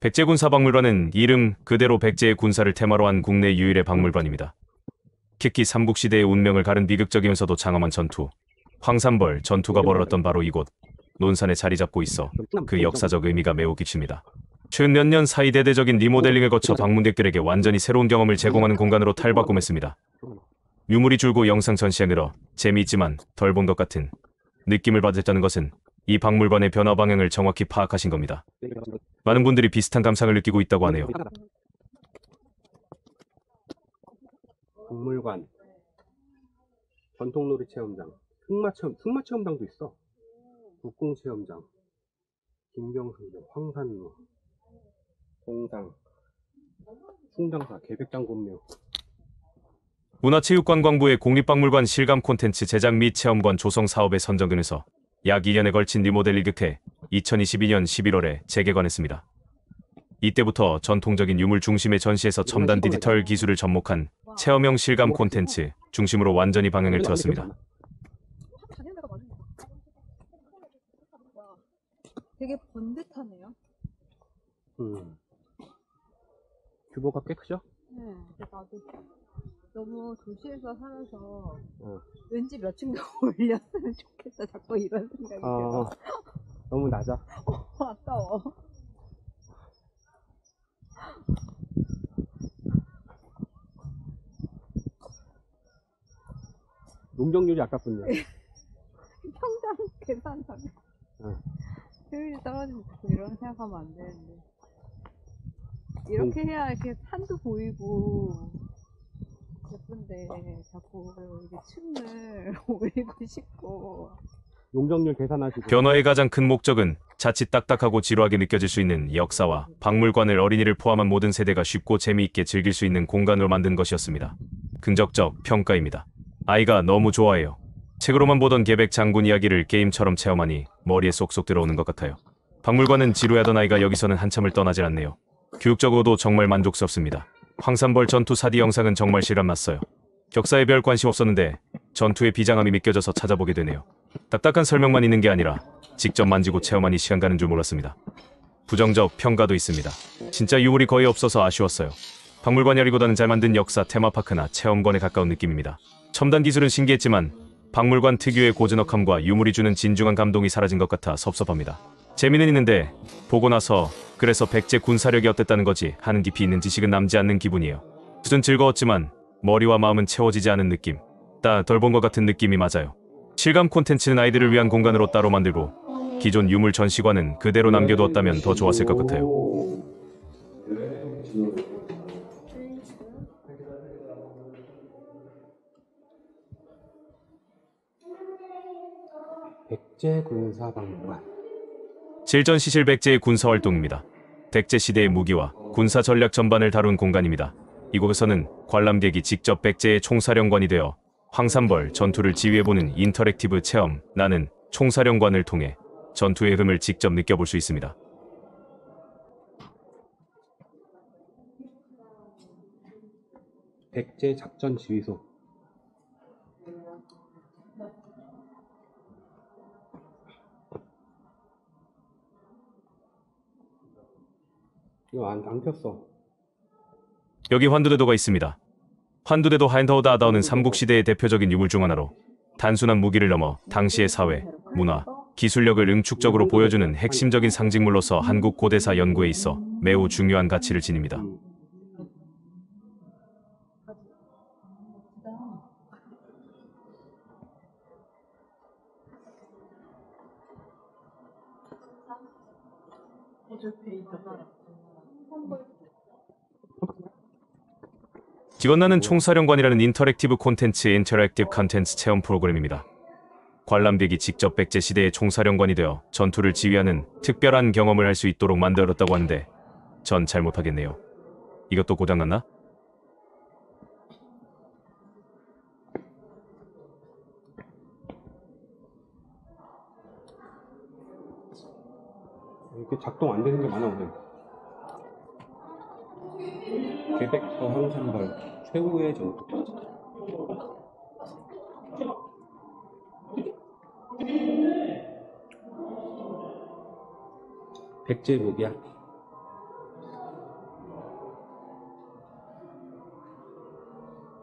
백제군사박물관은 이름 그대로 백제의 군사를 테마로 한 국내 유일의 박물관입니다. 특히 삼국시대의 운명을 가른 비극적이면서도 장엄한 전투, 황산벌 전투가 벌어졌던 바로 이곳 논산에 자리 잡고 있어 그 역사적 의미가 매우 깊습니다. 최근 몇 년 사이 대대적인 리모델링을 거쳐 방문객들에게 완전히 새로운 경험을 제공하는 공간으로 탈바꿈했습니다. 유물이 줄고 영상 전시가 늘어 재미있지만 덜 본 것 같은 느낌을 받았다는 것은 이 박물관의 변화 방향을 정확히 파악하신 겁니다. 많은 분들이 비슷한 감상을 느끼고 있다고 하네요. 박물관, 전통놀이 체험장, 승마 체험장도 있어. 북궁 체험장, 김경선전, 황산로, 동상, 충장사, 계백장군묘. 문화체육관광부의 국립박물관 실감 콘텐츠 제작 및 체험관 조성 사업에 선정되면서 약 2년에 걸친 리모델링 끝에 2022년 11월에 재개관했습니다. 이때부터 전통적인 유물 중심의 전시에서 첨단 디지털 기술을 접목한 체험형 실감 콘텐츠 중심으로 완전히 방향을 틀었습니다. 되게 번듯하네요. 규모가 꽤 크죠? 네, 나도 너무 도시에서 살아서 왠지 몇 층 더 올렸으면 좋겠다. 자꾸 이런 생각이 들어. 너무 낮아. 아까워. 용적률이 아깝군요. 평당 계산하면 효율이 떨어지고 이런 생각하면 안 되는데 이렇게 해야 이렇게 산도 보이고 예쁜데 자꾸 이게 층을 올리고 싶고. 용적률 계산하시고. 변화의 가장 큰 목적은 자칫 딱딱하고 지루하게 느껴질 수 있는 역사와 박물관을 어린이를 포함한 모든 세대가 쉽고 재미있게 즐길 수 있는 공간으로 만든 것이었습니다. 긍정적 평가입니다. 아이가 너무 좋아해요. 책으로만 보던 계백 장군 이야기를 게임처럼 체험하니 머리에 쏙쏙 들어오는 것 같아요. 박물관은 지루해하던 아이가 여기서는 한참을 떠나질 않네요. 교육적으로도 정말 만족스럽습니다. 황산벌 전투 4D 영상은 정말 실감났어요. 격사에 별 관심 없었는데 전투의 비장함이 믿겨져서 찾아보게 되네요. 딱딱한 설명만 있는 게 아니라 직접 만지고 체험하니 시간 가는 줄 몰랐습니다. 부정적 평가도 있습니다. 진짜 유물이 거의 없어서 아쉬웠어요. 박물관이라기보다는 잘 만든 역사 테마파크나 체험관에 가까운 느낌입니다. 첨단 기술은 신기했지만 박물관 특유의 고즈넉함과 유물이 주는 진중한 감동이 사라진 것 같아 섭섭합니다. 재미는 있는데 보고 나서 그래서 백제 군사력이 어땠다는 거지 하는 깊이 있는 지식은 남지 않는 기분이에요. 수준 즐거웠지만 머리와 마음은 채워지지 않은 느낌. 덜 본 것 같은 느낌이 맞아요. 실감 콘텐츠는 아이들을 위한 공간으로 따로 만들고 기존 유물 전시관은 그대로 남겨두었다면 더 좋았을 것 같아요. 백제군사박물관. 실전시실 백제의 군사활동입니다. 백제시대의 무기와 군사 전략 전반을 다룬 공간입니다. 이곳에서는 관람객이 직접 백제의 총사령관이 되어 황산벌 전투를 지휘해보는 인터랙티브 체험 나는 총사령관을 통해 전투의 흐름을 직접 느껴볼 수 있습니다. 백제 작전 지휘소. 이거 안 켰어. 여기 환두대도가 있습니다. 환두대도 하인더우다다오는 삼국시대의 대표적인 유물 중 하나로 단순한 무기를 넘어 당시의 사회, 문화, 기술력을 응축적으로 보여주는 핵심적인 상징물로서 한국 고대사 연구에 있어 매우 중요한 가치를 지닙니다. 기건나는 총사령관이라는 인터랙티브 콘텐츠 인터랙티브 컨텐츠 체험 프로그램입니다. 관람객이 직접 백제시대의 총사령관이 되어 전투를 지휘하는 특별한 경험을 할 수 있도록 만들었다고 하는데 전 잘 못하겠네요. 이것도 고장났나? 이렇게 작동 안 되는 게 많아 오늘. 계백서 황산벌 최후의 전투. 백제 무기야.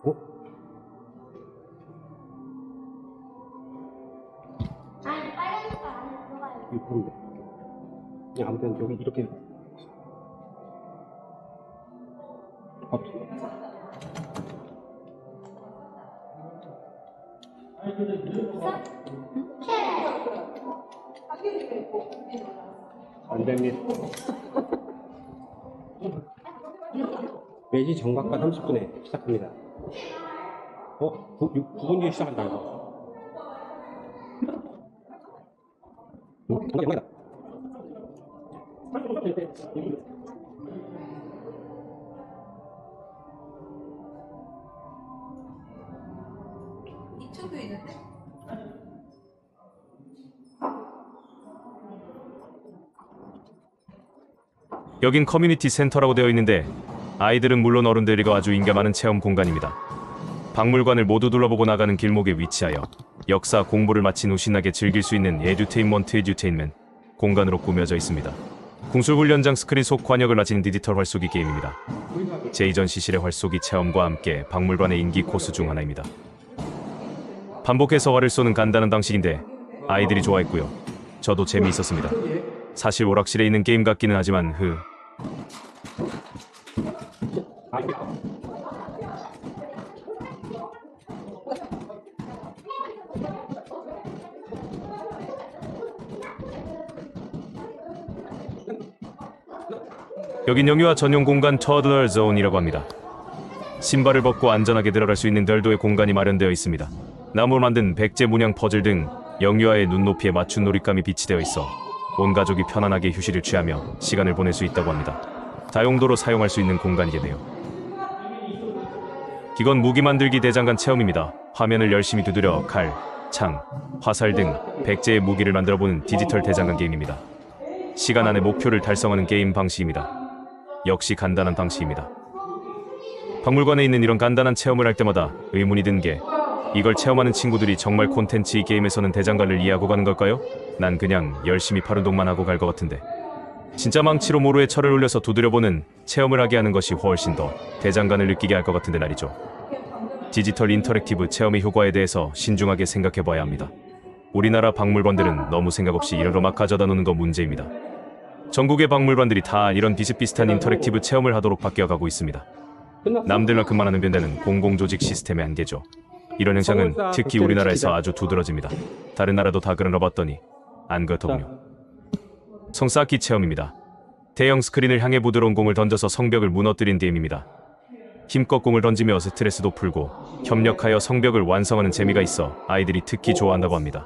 어? 아니 빨간 색깔 안에 들어가요. 이거 그런데. 그냥 아무튼 여기 이렇게. 안 됩니다. 4시 정각과 30분에 시작합니다. 9분 뒤에 시작한다, 이거. 정각이다. 이쪽도 있는데? 여긴 커뮤니티 센터라고 되어 있는데 아이들은 물론 어른들과 아주 인기 많은 체험 공간입니다. 박물관을 모두 둘러보고 나가는 길목에 위치하여 역사 공부를 마친 후 신나게 즐길 수 있는 에듀테인먼트 공간으로 꾸며져 있습니다. 궁술훈련장 스크린 속 관역을 가진 디지털 활쏘기 게임입니다. 제2전 시실의 활쏘기 체험과 함께 박물관의 인기 코스 중 하나입니다. 반복해서 활을 쏘는 간단한 방식인데 아이들이 좋아했고요. 저도 재미있었습니다. 사실 오락실에 있는 게임 같기는 하지만 여긴 영유아 전용 공간 터들러 존이라고 합니다. 신발을 벗고 안전하게 들어갈 수 있는 별도의 공간이 마련되어 있습니다. 나무로 만든 백제 문양 퍼즐 등 영유아의 눈높이에 맞춘 놀잇감이 비치되어 있어 온 가족이 편안하게 휴식을 취하며 시간을 보낼 수 있다고 합니다. 다용도로 사용할 수 있는 공간이겠네요. 이건 무기 만들기 대장간 체험입니다. 화면을 열심히 두드려 칼, 창, 화살 등 백제의 무기를 만들어보는 디지털 대장간 게임입니다. 시간 안에 목표를 달성하는 게임 방식입니다. 역시 간단한 방식입니다. 박물관에 있는 이런 간단한 체험을 할 때마다 의문이 든 게 이걸 체험하는 친구들이 정말 콘텐츠 이 게임에서는 대장간을 이해하고 가는 걸까요? 난 그냥 열심히 팔운동만 하고 갈 것 같은데. 진짜 망치로 모루에 철을 올려서 두드려보는 체험을 하게 하는 것이 훨씬 더 대장간을 느끼게 할 것 같은데 말이죠. 디지털 인터랙티브 체험의 효과에 대해서 신중하게 생각해봐야 합니다. 우리나라 박물관들은 너무 생각 없이 이런 거 막 가져다 놓는 거 문제입니다. 전국의 박물관들이 다 이런 비슷비슷한 인터랙티브 체험을 하도록 바뀌어가고 있습니다. 남들만큼만 하는 변대는 공공조직 시스템의 한계죠. 이런 현상은 특히 우리나라에서 아주 두드러집니다. 다른 나라도 다 그러나 봤더니 안 그렇더군요. 성쌓기 체험입니다. 대형 스크린을 향해 부드러운 공을 던져서 성벽을 무너뜨린 게임입니다. 힘껏 공을 던지며 스트레스도 풀고 협력하여 성벽을 완성하는 재미가 있어 아이들이 특히 좋아한다고 합니다.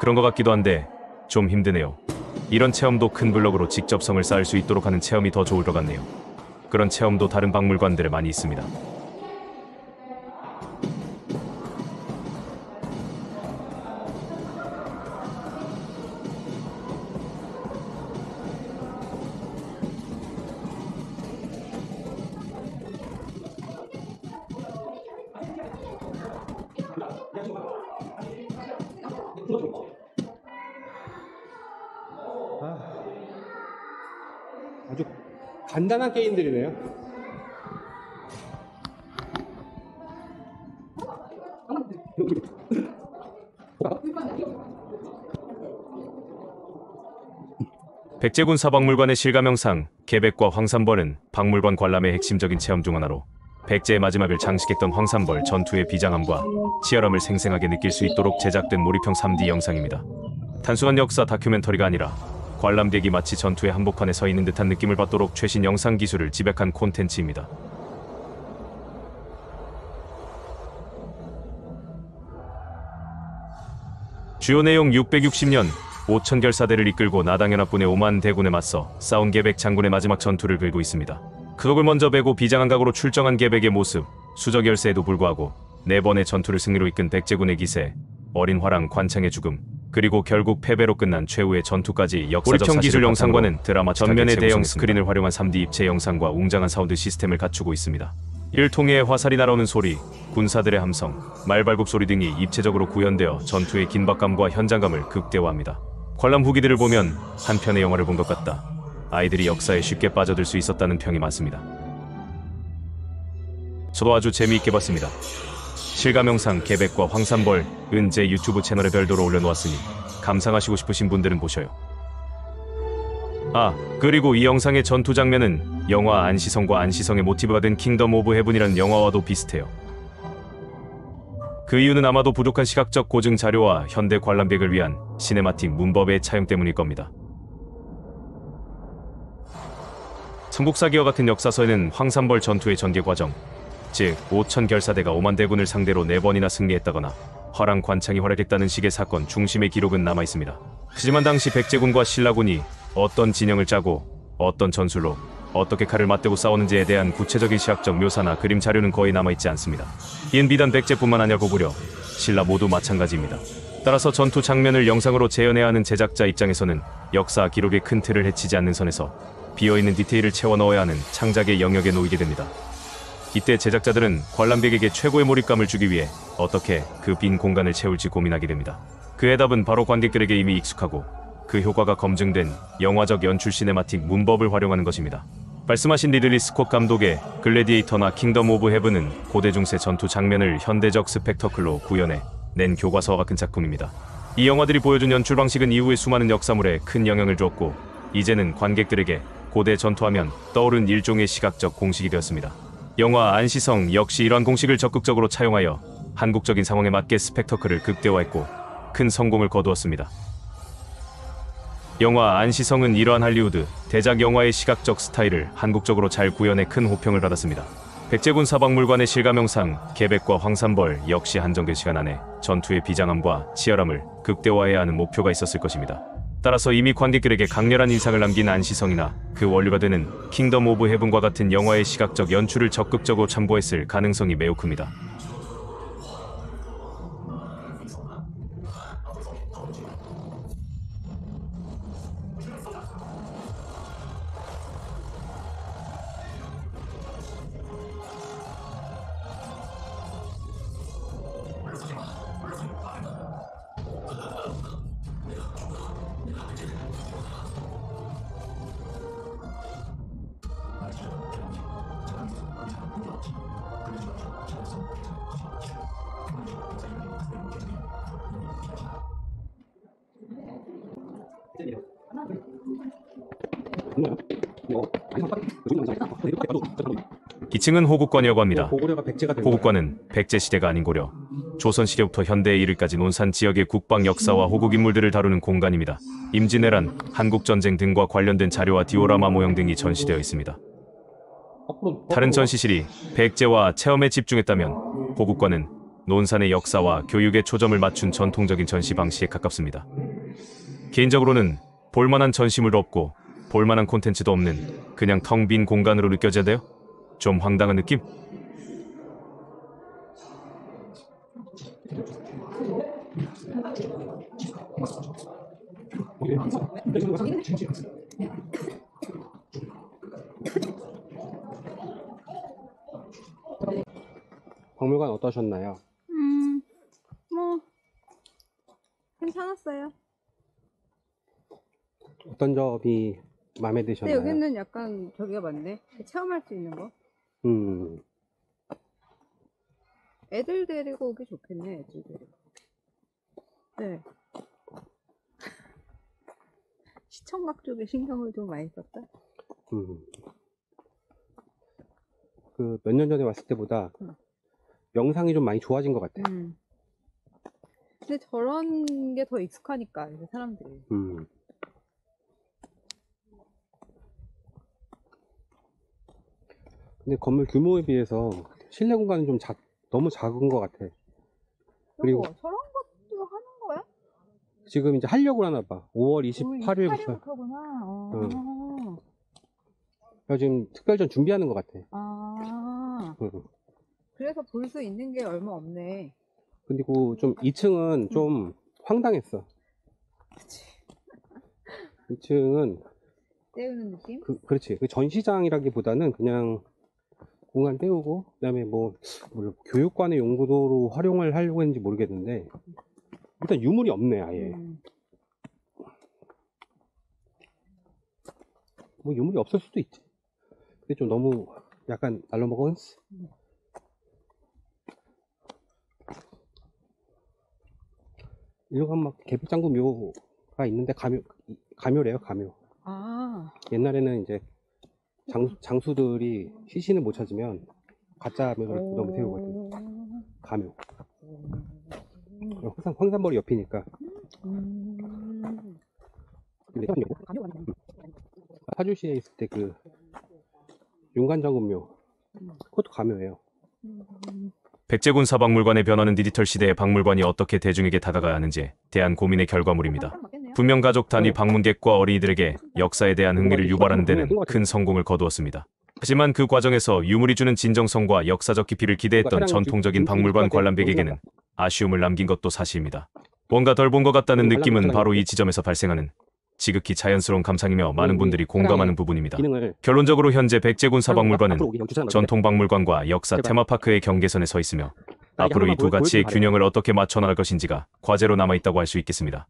그런 것 같기도 한데 좀 힘드네요. 이런 체험도 큰 블럭으로 직접 성을 쌓을 수 있도록 하는 체험이 더 좋을 것 같네요. 그런 체험도 다른 박물관들에 많이 있습니다. 아주 간단한 게임들이네요. 백제군 사박물관의 실감형상 계백과 황산벌은 박물관 관람의 핵심적인 체험 중 하나로 백제의 마지막을 장식했던 황산벌 전투의 비장함과 치열함을 생생하게 느낄 수 있도록 제작된 몰입형 3D 영상입니다. 단순한 역사 다큐멘터리가 아니라 관람객이 마치 전투의 한복판에 서 있는 듯한 느낌을 받도록 최신 영상 기술을 집약한 콘텐츠입니다. 주요 내용 660년 5,000결사대를 이끌고 나당연합군의 5만 대군에 맞서 싸운 계백 장군의 마지막 전투를 그리고 있습니다. 그독을 먼저 베고 비장한 각오로 출정한 계백의 모습, 수적 열세에도 불구하고 4번의 전투를 승리로 이끈 백제군의 기세, 어린 화랑 관창의 죽음, 그리고 결국 패배로 끝난 최후의 전투까지 역사적 사실을 기술 영상과는 드라마 전면의 대형 스크린을 활용한 3D 입체 영상과 웅장한 사운드 시스템을 갖추고 있습니다. 이를 통해 화살이 날아오는 소리, 군사들의 함성, 말발굽 소리 등이 입체적으로 구현되어 전투의 긴박감과 현장감을 극대화합니다. 관람 후기들을 보면 한 편의 영화를 본 것 같다. 아이들이 역사에 쉽게 빠져들 수 있었다는 평이 많습니다. 저도 아주 재미있게 봤습니다. 실감 영상 계백과 황산벌은 제 유튜브 채널에 별도로 올려놓았으니 감상하시고 싶으신 분들은 보셔요. 아, 그리고 이 영상의 전투 장면은 영화 안시성과 안시성의 모티브가 된 킹덤 오브 헤븐이라는 영화와도 비슷해요. 그 이유는 아마도 부족한 시각적 고증 자료와 현대 관람객을 위한 시네마틱 문법의 차용 때문일 겁니다. 삼국사기와 같은 역사서에는 황산벌 전투의 전개 과정, 즉 5천 결사대가 5만 대군을 상대로 4번이나 승리했다거나 화랑 관창이 활약했다는 식의 사건 중심의 기록은 남아있습니다. 하지만 당시 백제군과 신라군이 어떤 진영을 짜고 어떤 전술로 어떻게 칼을 맞대고 싸우는지에 대한 구체적인 시각적 묘사나 그림 자료는 거의 남아있지 않습니다. 이는 비단 백제뿐만 아니라 고구려, 신라 모두 마찬가지입니다. 따라서 전투 장면을 영상으로 재현해야 하는 제작자 입장에서는 역사 기록의 큰 틀을 해치지 않는 선에서 비어있는 디테일을 채워 넣어야 하는 창작의 영역에 놓이게 됩니다. 이때 제작자들은 관람객에게 최고의 몰입감을 주기 위해 어떻게 그 빈 공간을 채울지 고민하게 됩니다. 그의 답은 바로 관객들에게 이미 익숙하고 그 효과가 검증된 영화적 연출 시네마틱 문법을 활용하는 것입니다. 말씀하신 리들리 스콧 감독의 글래디에이터나 킹덤 오브 헤븐은 고대 중세 전투 장면을 현대적 스펙터클로 구현해 낸 교과서와 같은 작품입니다. 이 영화들이 보여준 연출 방식은 이후의 수많은 역사물에 큰 영향을 주었고 이제는 관객들에게 고대 전투하면 떠오른 일종의 시각적 공식이 되었습니다. 영화 안시성 역시 이러한 공식을 적극적으로 차용하여 한국적인 상황에 맞게 스펙터클을 극대화했고 큰 성공을 거두었습니다. 영화 안시성은 이러한 할리우드 대작 영화의 시각적 스타일을 한국적으로 잘 구현해 큰 호평을 받았습니다. 백제군 사박물관의 실감 영상 계백과 황산벌 역시 한정된 시간 안에 전투의 비장함과 치열함을 극대화해야 하는 목표가 있었을 것입니다. 따라서 이미 관객들에게 강렬한 인상을 남긴 안시성이나 그 원료가 되는 킹덤 오브 헤븐과 같은 영화의 시각적 연출을 적극적으로 참고했을 가능성이 매우 큽니다. 기층은 호국관이라고 합니다. 고구려가 백제가 된 거예요. 호국관은 백제시대가 아닌 고려, 조선시대부터 현대에 이르기까지 논산 지역의 국방 역사와 호국 인물들을 다루는 공간입니다. 임진왜란, 한국전쟁 등과 관련된 자료와 디오라마 모형 등이 전시되어 있습니다. 다른 전시실이 백제와 체험에 집중했다면 호국관은 논산의 역사와 교육에 초점을 맞춘 전통적인 전시 방식에 가깝습니다. 개인적으로는 볼만한 전시물도 없고 볼만한 콘텐츠도 없는 그냥 텅 빈 공간으로 느껴져야 좀 황당한 느낌? 박물관 어떠셨나요? 뭐 괜찮았어요. 어떤 점이 마음에 근데 드셨나요? 여기는 약간 저기가 많네. 체험할 수 있는 거. 애들 데리고 오기 좋겠네. 애들 데리고. 네. 시청각 쪽에 신경을 좀 많이 썼다. 그 몇 년 전에 왔을 때보다 영상이 좀 많이 좋아진 것 같아요. 근데 저런 게 더 익숙하니까 이제 사람들이. 근데 건물 규모에 비해서 실내 공간은 좀 너무 작은 것 같아. 그리고 저런 것도 하는 거야? 지금 이제 하려고 하나 봐. 5월 28일부터. 28일부터구나. 지금 특별전 준비하는 것 같아. 그래서 볼 수 있는 게 얼마 없네. 그리고 좀 2층은 좀 황당했어. 그치. 2층은 때우는 느낌? 그렇지. 그 전시장이라기보다는 그냥 공간 때우고 그다음에 뭐 교육관의 용도로 활용을 하려고 했는지 모르겠는데 일단 유물이 없네 아예. 뭐 유물이 없을 수도 있지. 근데 좀 너무 약간 날로 먹었어. 일반 개불장구 묘가 있는데 가묘래요, 가묘. 아, 옛날에는 이제 장수들이 시신을 못 찾으면 가짜 묘를 너무 세우거든. 가묘. 항상 황산벌이 옆이니까. 파주시에 있을 때 그 윤관장군묘, 그것도 가묘예요. 백제군 사박물관의 변화는 디지털 시대의 박물관이 어떻게 대중에게 다가가야 하는지에 대한 고민의 결과물입니다. 분명 가족 단위 방문객과 어린이들에게 역사에 대한 흥미를 유발하는 데는 큰 성공을 거두었습니다. 하지만 그 과정에서 유물이 주는 진정성과 역사적 깊이를 기대했던 전통적인 박물관 관람객에게는 아쉬움을 남긴 것도 사실입니다. 뭔가 덜 본 것 같다는 느낌은 바로 이 지점에서 발생하는 지극히 자연스러운 감상이며 많은 분들이 공감하는 부분입니다. 결론적으로 현재 백제군 사박물관은 전통박물관과 역사 테마파크의 경계선에 서 있으며 앞으로 이 두 가치의 균형을 어떻게 맞춰 나갈 것인지가 과제로 남아있다고 할 수 있겠습니다.